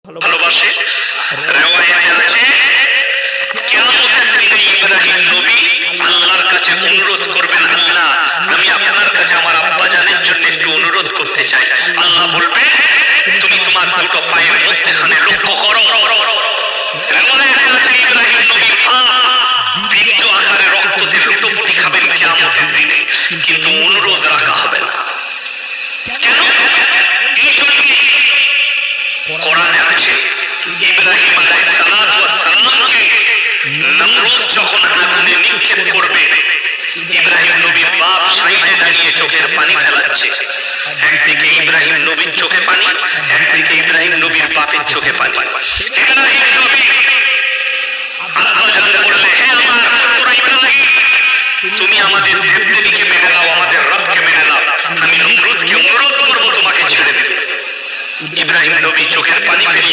ভালোবাসে। রিওয়ায়াতে আছে কিয়ামতের দিনে ইব্রাহিম নবী আল্লাহর কাছে অনুরোধ করবেন, আল্লাহ আমি আপনার কাছে আমার আব্বাজানের জন্য একটু অনুরোধ করতে চাই। আল্লাহ বলবে তুমি তোমার দুটো পায়ের মধ্যখানে লক্ষ্য করো। রিওয়ায়াতে আছে ইব্রাহিম নবীর পা বীর্য আকারে রক্ততে লুটোপুটি খাবেন কিয়ামতের দিনে, কিন্তু অনুরোধ রাখা হবে না। কেন? এই জন্য কোরআনে আছে ইব্রাহিম আলাইহিস সালামকে নমরুদ যখন আগুনে নিক্ষেপ করবে, ইব্রাহিম নবীর বাপ সাইডে দাঁড়িয়ে চোখের পানি ফেলাচ্ছে। একদিকে ইব্রাহিম নবীর চোখে পানি, একদিকে ইব্রাহিম নবীর বাপের চোখে পানি। ইব্রাহিম নবী আল্লাহ জানলে বললে, হে আমার পুত্র ইব্রাহিম, তুমি আমাদের দেবদেবীকে মেনে নাও, আমাদের রবকে মেনে নাও, আমি নমরুদকে অনুরোধ করবো তোমাকে ছেড়ে দেবে। ইব্রাহিম নবী চোখের পানি ফেলে